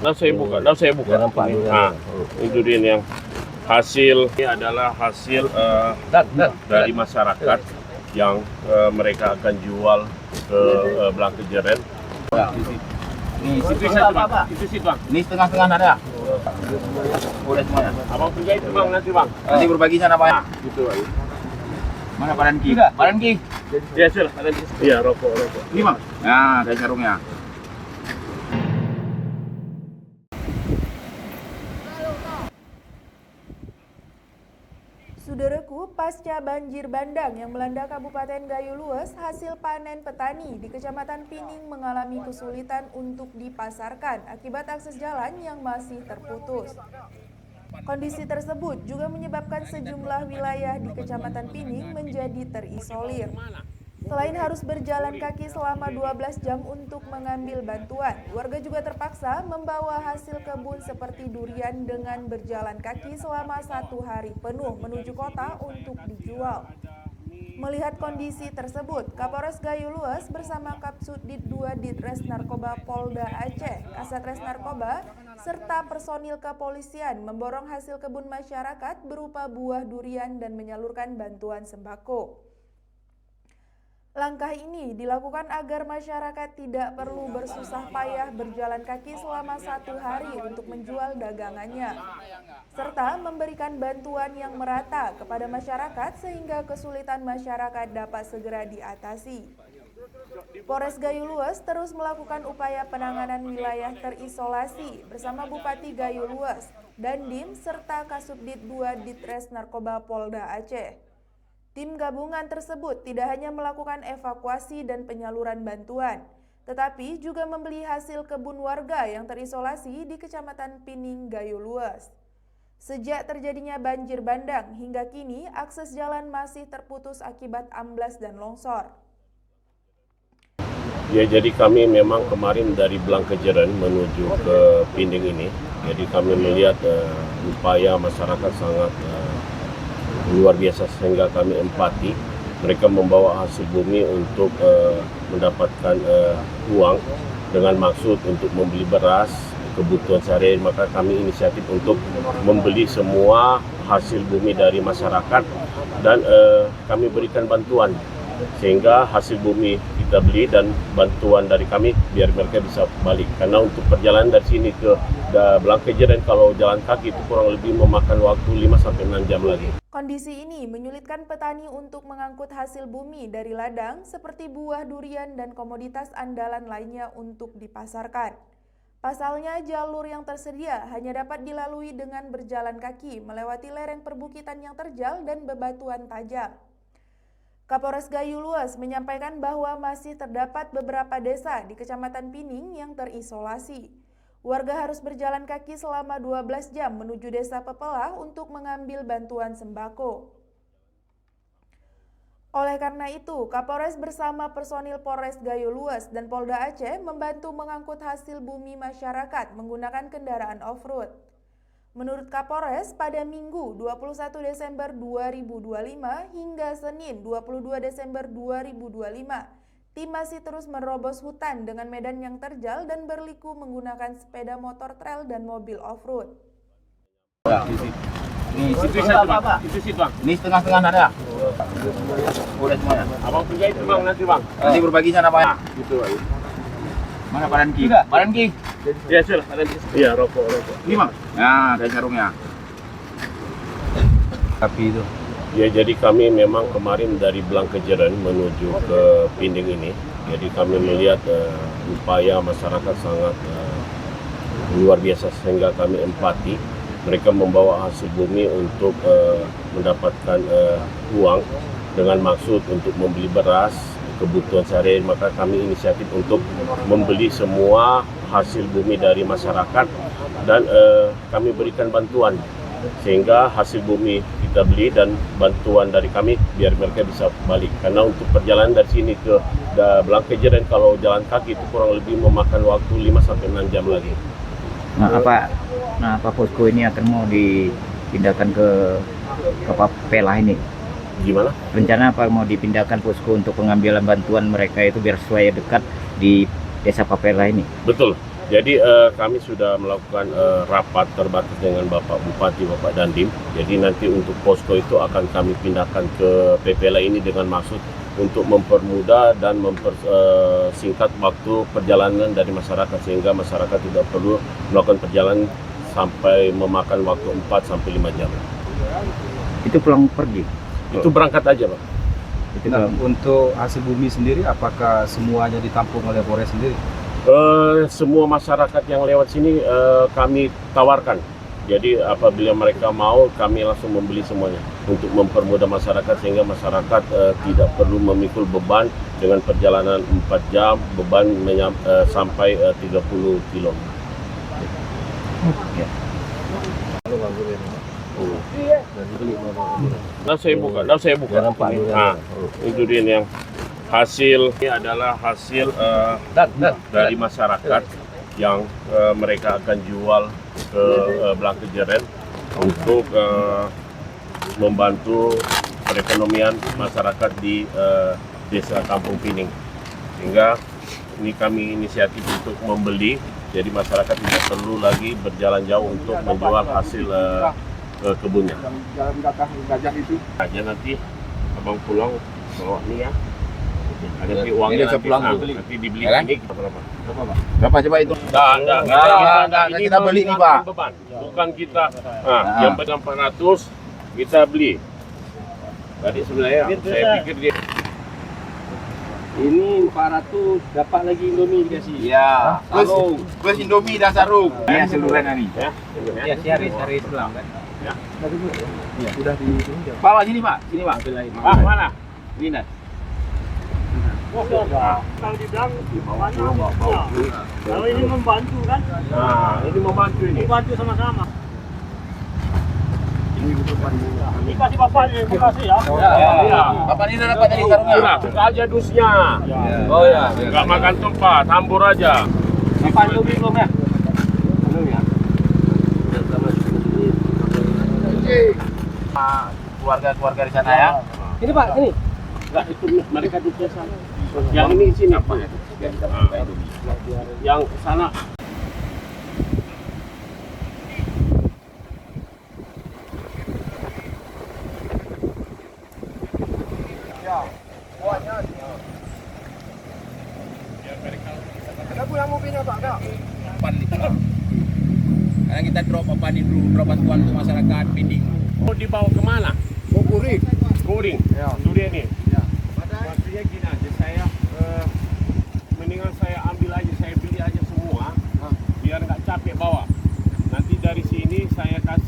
Nah saya buka. Nah, itu dia yang hasil. Ini adalah hasil dari masyarakat yang mereka akan jual ke Blangkejeren. Ini situ bang. Itu sih bang. Ini setengah-setengah ada. Udah semuanya. Abang punya itu bang nanti bang. Nanti berbagi sana pak. Nah, gitu. Mana Pak Danki? Pak Danki. Ya sudah. Iya rokok. Ini bang. Nah, ada sarungnya. Saudaraku, pasca banjir bandang yang melanda Kabupaten Gayo Lues, hasil panen petani di Kecamatan Pining mengalami kesulitan untuk dipasarkan akibat akses jalan yang masih terputus. Kondisi tersebut juga menyebabkan sejumlah wilayah di Kecamatan Pining menjadi terisolir. Selain harus berjalan kaki selama 12 jam untuk mengambil bantuan, warga juga terpaksa membawa hasil kebun seperti durian dengan berjalan kaki selama 1 hari penuh menuju kota untuk dijual. Melihat kondisi tersebut, Kapolres Gayo Lues bersama Kapsudit 2 Ditres Narkoba Polda Aceh, Kasatres Narkoba, serta personil kepolisian memborong hasil kebun masyarakat berupa buah durian dan menyalurkan bantuan sembako. Langkah ini dilakukan agar masyarakat tidak perlu bersusah payah berjalan kaki selama 1 hari untuk menjual dagangannya, serta memberikan bantuan yang merata kepada masyarakat sehingga kesulitan masyarakat dapat segera diatasi. Polres Gayo Lues terus melakukan upaya penanganan wilayah terisolasi bersama Bupati Gayo Lues, Dandim, serta Kasubdit 2 Ditres Narkoba Polda Aceh. Tim gabungan tersebut tidak hanya melakukan evakuasi dan penyaluran bantuan, tetapi juga membeli hasil kebun warga yang terisolasi di Kecamatan Pining, Gayo Lues. Sejak terjadinya banjir bandang hingga kini, akses jalan masih terputus akibat amblas dan longsor. Ya, jadi kami memang kemarin dari Blangkejeren menuju ke Pining ini, jadi kami melihat upaya masyarakat sangat luar biasa sehingga kami empati. Mereka membawa hasil bumi untuk mendapatkan uang dengan maksud untuk membeli beras, kebutuhan sehari-hari. Maka kami inisiatif untuk membeli semua hasil bumi dari masyarakat dan kami berikan bantuan sehingga hasil bumi kita beli dan bantuan dari kami biar mereka bisa balik. Karena untuk perjalanan dari sini ke Blangkejeren kalau jalan kaki itu kurang lebih memakan waktu 5-6 jam lagi. Kondisi ini menyulitkan petani untuk mengangkut hasil bumi dari ladang seperti buah durian dan komoditas andalan lainnya untuk dipasarkan. Pasalnya, jalur yang tersedia hanya dapat dilalui dengan berjalan kaki melewati lereng perbukitan yang terjal dan bebatuan tajam. Kapolres Gayo Lues menyampaikan bahwa masih terdapat beberapa desa di Kecamatan Pining yang terisolasi. Warga harus berjalan kaki selama 12 jam menuju desa Pepelah untuk mengambil bantuan sembako. Oleh karena itu, Kapolres bersama personil Polres Gayo Lues dan Polda Aceh membantu mengangkut hasil bumi masyarakat menggunakan kendaraan off-road. Menurut Kapolres, pada Minggu 21 Desember 2025 hingga Senin 22 Desember 2025, tim masih terus menerobos hutan dengan medan yang terjal dan berliku menggunakan sepeda motor trail dan mobil off-road. Ini situ bang. Ini setengah-setengah ada. Udah semuanya. Abang punya itu bang nanti bang. Nanti berbagi sana pak. Nah, gitu. Mana Pak Danki? Pak Danki. Ya sudah. Iya rokok. Ini bang. Nah, ada sarungnya. Tapi itu. Ya, jadi kami memang kemarin dari Blangkejeren menuju ke Pining ini, jadi kami melihat upaya masyarakat sangat luar biasa sehingga kami empati. Mereka membawa hasil bumi untuk mendapatkan uang dengan maksud untuk membeli beras, kebutuhan sehari-hari. Maka kami inisiatif untuk membeli semua hasil bumi dari masyarakat dan kami berikan bantuan sehingga hasil bumi kita beli dan bantuan dari kami biar mereka bisa balik. Karena untuk perjalanan dari sini ke Blangkejeren kalau jalan kaki itu kurang lebih memakan waktu 5-6 jam lagi. Nah, apa posko ini akan mau dipindahkan ke Pepelah ini? Gimana? Rencana apa mau dipindahkan posko untuk pengambilan bantuan mereka itu biar supaya dekat di Desa Papela ini. Betul. Jadi kami sudah melakukan rapat terbatas dengan Bapak Bupati, Bapak Dandim. Jadi nanti untuk posko itu akan kami pindahkan ke PPLA ini dengan maksud untuk mempermudah dan mempersingkat waktu perjalanan dari masyarakat sehingga masyarakat tidak perlu melakukan perjalanan sampai memakan waktu 4 sampai 5 jam. Itu pulang pergi. Itu berangkat aja, Pak. Itu Nah, pulang. untuk hasil bumi sendiri, apakah semuanya ditampung oleh Polres sendiri? Semua masyarakat yang lewat sini kami tawarkan. Jadi apabila mereka mau, kami langsung membeli semuanya untuk mempermudah masyarakat sehingga masyarakat tidak perlu memikul beban dengan perjalanan 4 jam, beban sampai 30 kilo. Ya. Nah, saya buka. Nah, itu dia yang hasil. Ini adalah hasil dari masyarakat yang mereka akan jual ke Blankejeren untuk membantu perekonomian masyarakat di Desa Kampung Pining. Sehingga ini kami inisiatif untuk membeli, jadi masyarakat tidak perlu lagi berjalan jauh untuk menjual hasil kebunnya. Jalan belakang gajah itu. Aja nanti abang pulang bawa ini ya. Ada nanti uangnya nanti dibeli ini berapa? Berapa coba itu? Enggak, kita beli nih, Pak. Beban. Bukan kita. Yang pada 400 kita beli. Tadi sebenarnya saya pikir dia Ini 400 dapat lagi Indomie dikasih. Iya. Plus Indomie dan sarung. Ini hasil durian ini. ya. Ya, sehari pulang kan. Sudah di sini. Pak, sini Pak. Sini Pak. Ah, mana? Ini Nas. Kalau dibilang kalau ini membantu kan? Nah, ini membantu ini. Membantu sama-sama. Ini kasih bapaknya, terima kasih ya. Ya. Bapak ini dapat dari sarungnya. Udah, buka aja dusnya. Oh ya. Enggak makan tempat, hambur aja. Bapak Indomie belum ya? Keluarga di sana ya. Ini Pak, ini. Enggak, itu mereka di sana. Yang ini sini apa? Yang sana. Karena kita drop apa nih dulu, drop bantuan untuk masyarakat Pinding. Mau dibawa kemana? Mau kuring. Kuring. Itu dia nih. Maksudnya gini aja, saya mendingan saya ambil aja, saya beli aja semua, biar nggak capek bawa. Nanti dari sini saya kasih